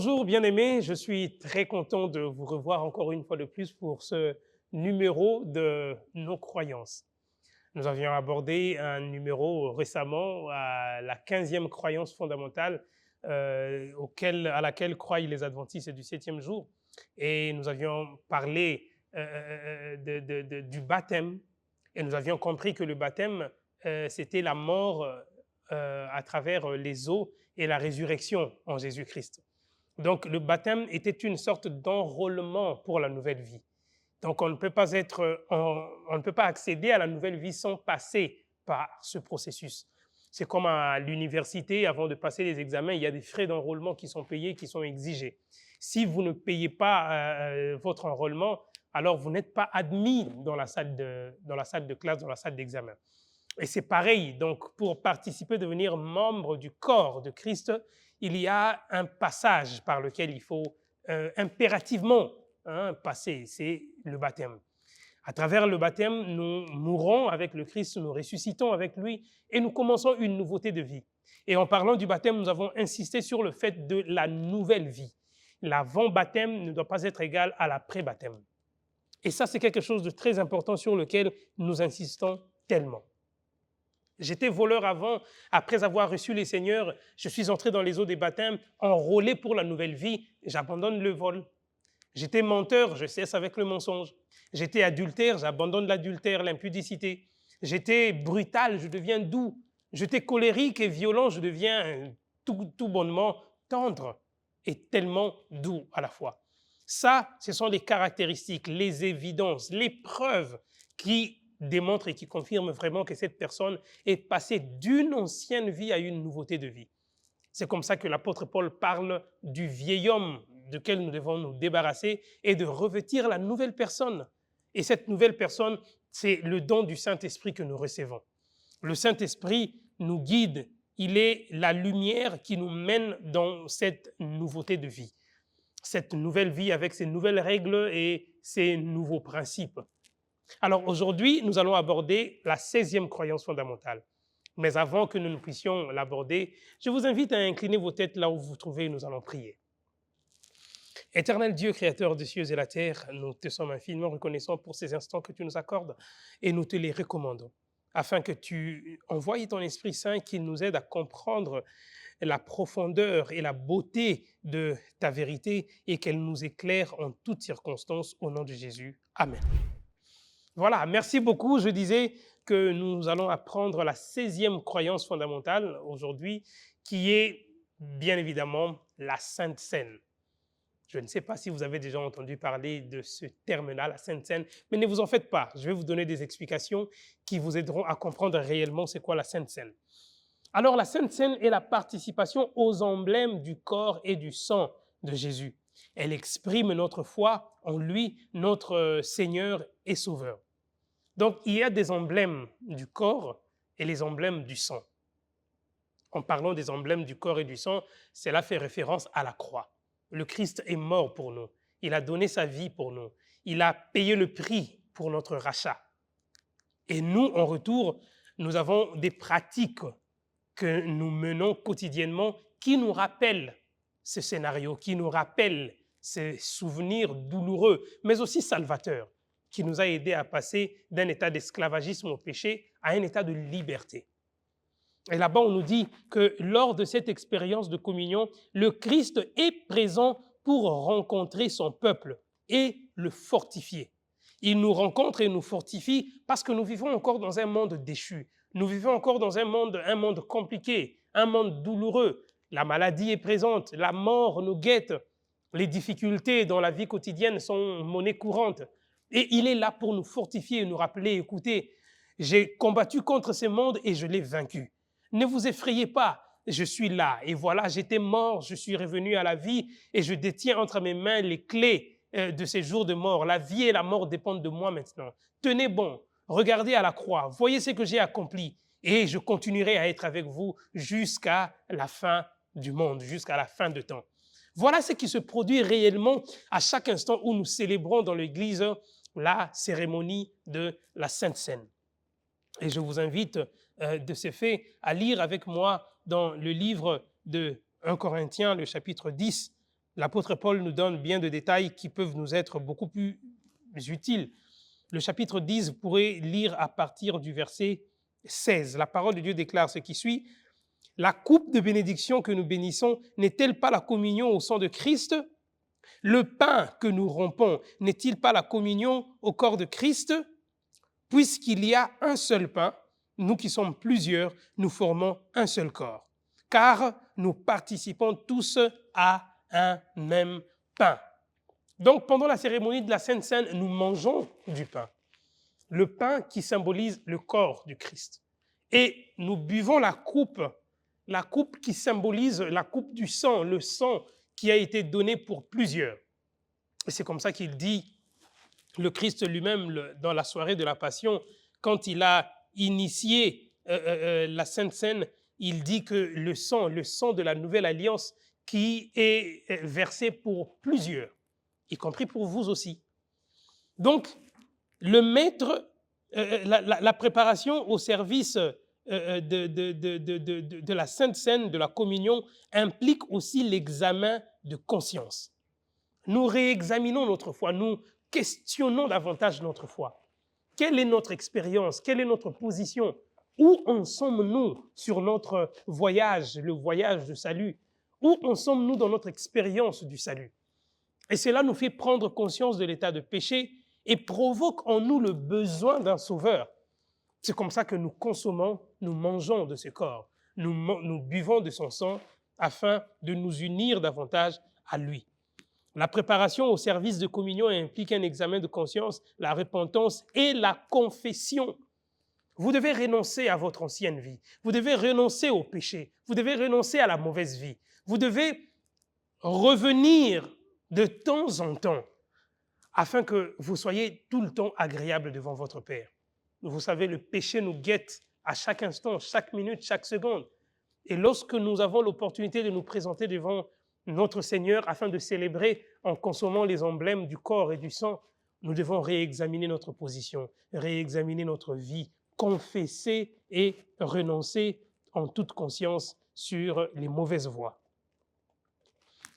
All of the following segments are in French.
Bonjour bien-aimés, je suis très content de vous revoir encore une fois de plus pour ce numéro de nos croyances. Nous avions abordé un numéro récemment à la 15e croyance fondamentale à laquelle croient les adventistes du septième jour. Et nous avions parlé du baptême et nous avions compris que le baptême, c'était la mort à travers les eaux et la résurrection en Jésus-Christ. Donc, le baptême était une sorte d'enrôlement pour la nouvelle vie. Donc, on ne peut pas accéder à la nouvelle vie sans passer par ce processus. C'est comme à l'université, avant de passer les examens, il y a des frais d'enrôlement qui sont payés, qui sont exigés. Si vous ne payez pas votre enrôlement, alors vous n'êtes pas admis dans la salle de classe, dans la salle d'examen. Et c'est pareil, donc pour participer, devenir membre du corps de Christ, il y a un passage par lequel il faut impérativement passer, c'est le baptême. À travers le baptême, nous mourons avec le Christ, nous ressuscitons avec lui et nous commençons une nouveauté de vie. Et en parlant du baptême, nous avons insisté sur le fait de la nouvelle vie. L'avant-baptême ne doit pas être égal à l'après-baptême. Et ça, c'est quelque chose de très important sur lequel nous insistons tellement. J'étais voleur avant, après avoir reçu les Seigneurs, je suis entré dans les eaux des baptêmes, enrôlé pour la nouvelle vie, j'abandonne le vol. J'étais menteur, je cesse avec le mensonge. J'étais adultère, j'abandonne l'adultère, l'impudicité. J'étais brutal, je deviens doux. J'étais colérique et violent, je deviens tout bonnement tendre et tellement doux à la fois. Ça, ce sont les caractéristiques, les évidences, les preuves qui démontrent et qui confirment vraiment que cette personne est passée d'une ancienne vie à une nouveauté de vie. C'est comme ça que l'apôtre Paul parle du vieil homme duquel nous devons nous débarrasser et de revêtir la nouvelle personne. Et cette nouvelle personne, c'est le don du Saint-Esprit que nous recevons. Le Saint-Esprit nous guide, il est la lumière qui nous mène dans cette nouveauté de vie. Cette nouvelle vie avec ses nouvelles règles et ses nouveaux principes. Alors aujourd'hui, nous allons aborder la 16e croyance fondamentale. Mais avant que nous ne puissions l'aborder, je vous invite à incliner vos têtes là où vous vous trouvez et nous allons prier. Éternel Dieu, créateur des cieux et la terre, nous te sommes infiniment reconnaissants pour ces instants que tu nous accordes et nous te les recommandons, afin que tu envoies ton Esprit Saint qui nous aide à comprendre la profondeur et la beauté de ta vérité et qu'elle nous éclaire en toutes circonstances au nom de Jésus. Amen. Voilà, merci beaucoup. Je disais que nous allons apprendre la 16e croyance fondamentale aujourd'hui, qui est bien évidemment la Sainte Seine. Je ne sais pas si vous avez déjà entendu parler de ce terme-là, la Sainte Seine, mais ne vous en faites pas. Je vais vous donner des explications qui vous aideront à comprendre réellement c'est quoi la Sainte Seine. Alors, la Sainte Seine est la participation aux emblèmes du corps et du sang de Jésus. Elle exprime notre foi en lui, notre Seigneur et Sauveur. Donc, il y a des emblèmes du corps et les emblèmes du sang. En parlant des emblèmes du corps et du sang, cela fait référence à la croix. Le Christ est mort pour nous. Il a donné sa vie pour nous. Il a payé le prix pour notre rachat. Et nous, en retour, nous avons des pratiques que nous menons quotidiennement qui nous rappellent ce scénario, qui nous rappellent ces souvenirs douloureux, mais aussi salvateurs, qui nous a aidés à passer d'un état d'esclavagisme au péché à un état de liberté. Et là-bas, on nous dit que lors de cette expérience de communion, le Christ est présent pour rencontrer son peuple et le fortifier. Il nous rencontre et nous fortifie parce que nous vivons encore dans un monde déchu. Nous vivons encore dans un monde compliqué, un monde douloureux. La maladie est présente, la mort nous guette, les difficultés dans la vie quotidienne sont monnaie courante. Et il est là pour nous fortifier et nous rappeler, écoutez, j'ai combattu contre ce monde et je l'ai vaincu. Ne vous effrayez pas, je suis là. Et voilà, j'étais mort, je suis revenu à la vie et je détiens entre mes mains les clés de ces jours de mort. La vie et la mort dépendent de moi maintenant. Tenez bon, regardez à la croix, voyez ce que j'ai accompli et je continuerai à être avec vous jusqu'à la fin du monde, jusqu'à la fin de temps. Voilà ce qui se produit réellement à chaque instant où nous célébrons dans l'Église la cérémonie de la Sainte Seine. Et je vous invite de ce fait à lire avec moi dans le livre de 1 Corinthiens, le chapitre 10, L'apôtre Paul nous donne bien de détails qui peuvent nous être beaucoup plus utiles. Le chapitre 10, vous pourrez lire à partir du verset 16. La parole de Dieu déclare ce qui suit. La coupe de bénédiction que nous bénissons n'est-elle pas la communion au sang de Christ? Le pain que nous rompons n'est-il pas la communion au corps de Christ? Puisqu'il y a un seul pain, nous qui sommes plusieurs, nous formons un seul corps. Car nous participons tous à un même pain. Donc, pendant la cérémonie de la Sainte Seine, nous mangeons du pain. Le pain qui symbolise le corps du Christ. Et nous buvons la coupe qui symbolise la coupe du sang, le sang qui a été donné pour plusieurs. Et c'est comme ça qu'il dit, le Christ lui-même, dans la soirée de la Passion, quand il a initié la Sainte Seine, il dit que le sang de la nouvelle alliance qui est versé pour plusieurs, y compris pour vous aussi. Donc, le maître, la préparation au service de la Sainte Seine, de la communion, implique aussi l'examen de conscience. Nous réexaminons notre foi, nous questionnons davantage notre foi. Quelle est notre expérience? Quelle est notre position? Où en sommes-nous sur notre voyage, le voyage de salut? Où en sommes-nous dans notre expérience du salut? Et cela nous fait prendre conscience de l'état de péché et provoque en nous le besoin d'un sauveur. C'est comme ça que nous consommons, nous mangeons de ce corps, nous buvons de son sang afin de nous unir davantage à lui. La préparation au service de communion implique un examen de conscience, la repentance et la confession. Vous devez renoncer à votre ancienne vie. Vous devez renoncer au péché. Vous devez renoncer à la mauvaise vie. Vous devez revenir de temps en temps afin que vous soyez tout le temps agréable devant votre Père. Vous savez, le péché nous guette à chaque instant, chaque minute, chaque seconde. Et lorsque nous avons l'opportunité de nous présenter devant notre Seigneur afin de célébrer en consommant les emblèmes du corps et du sang, nous devons réexaminer notre position, réexaminer notre vie, confesser et renoncer en toute conscience sur les mauvaises voies.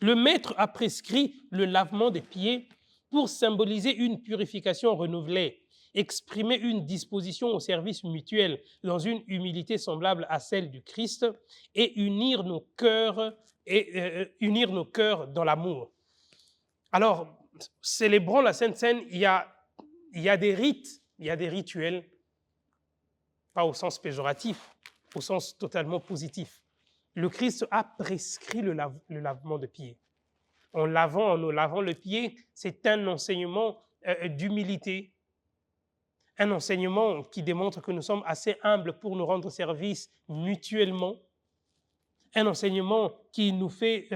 Le maître a prescrit le lavement des pieds pour symboliser une purification renouvelée, exprimer une disposition au service mutuel dans une humilité semblable à celle du Christ et unir nos cœurs dans l'amour. Alors, célébrons la Sainte Seine, il y a des rites, il y a des rituels, pas au sens péjoratif, au sens totalement positif. Le Christ a prescrit le lavement de pieds. En nous lavant le pied, c'est un enseignement d'humilité, un enseignement qui démontre que nous sommes assez humbles pour nous rendre service mutuellement, un enseignement qui nous fait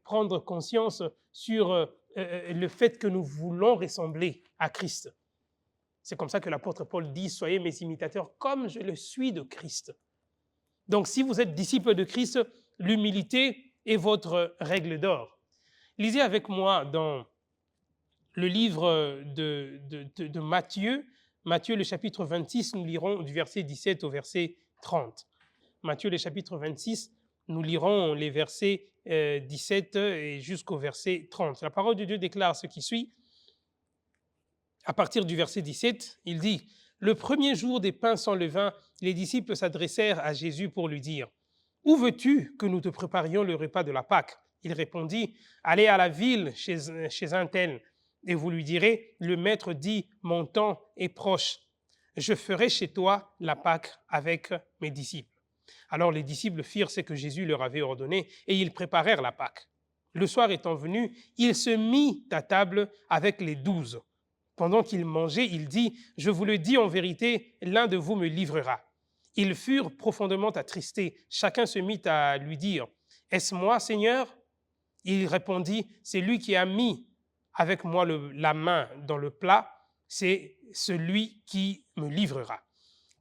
prendre conscience sur le fait que nous voulons ressembler à Christ. C'est comme ça que l'apôtre Paul dit « Soyez mes imitateurs comme je le suis de Christ ». Donc, si vous êtes disciple de Christ, l'humilité est votre règle d'or. Lisez avec moi dans le livre de Matthieu, le chapitre 26, nous lirons du verset 17 au verset 30. Matthieu, le chapitre 26, nous lirons les versets 17 et jusqu'au verset 30. La parole de Dieu déclare ce qui suit. À partir du verset 17, il dit « Le premier jour des pains sans levain, les disciples s'adressèrent à Jésus pour lui dire « Où veux-tu que nous te préparions le repas de la Pâque ?» Il répondit « Allez à la ville chez un tel, et vous lui direz « Le maître dit, mon temps est proche. Je ferai chez toi la Pâque avec mes disciples. » Alors les disciples firent ce que Jésus leur avait ordonné, et ils préparèrent la Pâque. Le soir étant venu, il se mit à table avec les 12. Pendant qu'il mangeait, il dit « Je vous le dis en vérité, l'un de vous me livrera. » Ils furent profondément attristés. Chacun se mit à lui dire « Est-ce moi, Seigneur ?» Il répondit « C'est lui qui a mis avec moi la main dans le plat, c'est celui qui me livrera.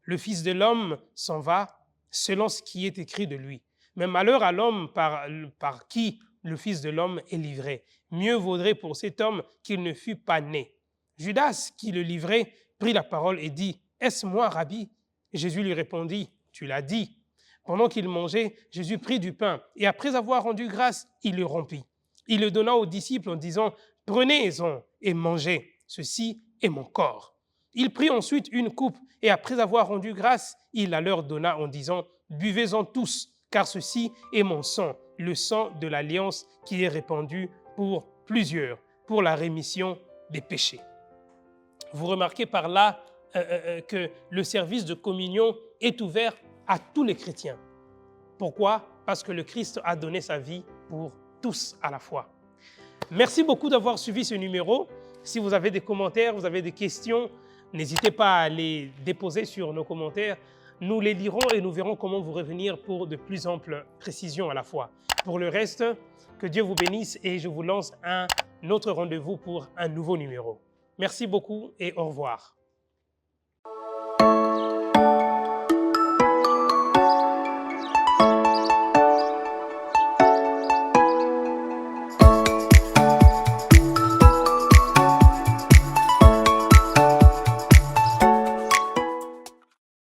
Le Fils de l'homme s'en va selon ce qui est écrit de lui. Mais malheur à l'homme par qui le Fils de l'homme est livré. Mieux vaudrait pour cet homme qu'il ne fût pas né. » Judas, qui le livrait, prit la parole et dit « Est-ce moi, Rabbi ?» Jésus lui répondit « Tu l'as dit. » Pendant qu'il mangeait, Jésus prit du pain et après avoir rendu grâce, il le rompit. Il le donna aux disciples en disant, « Prenez-en et mangez, ceci est mon corps. » Il prit ensuite une coupe et après avoir rendu grâce, il la leur donna en disant, « Buvez-en tous, car ceci est mon sang, le sang de l'alliance qui est répandu pour plusieurs, pour la rémission des péchés. » Vous remarquez par là que le service de communion est ouvert à tous les chrétiens. Pourquoi? Parce que le Christ a donné sa vie pour tous à la fois. Merci beaucoup d'avoir suivi ce numéro. Si vous avez des commentaires, vous avez des questions, n'hésitez pas à les déposer sur nos commentaires. Nous les lirons et nous verrons comment vous revenir pour de plus amples précisions à la fois. Pour le reste, que Dieu vous bénisse et je vous lance un autre rendez-vous pour un nouveau numéro. Merci beaucoup et au revoir.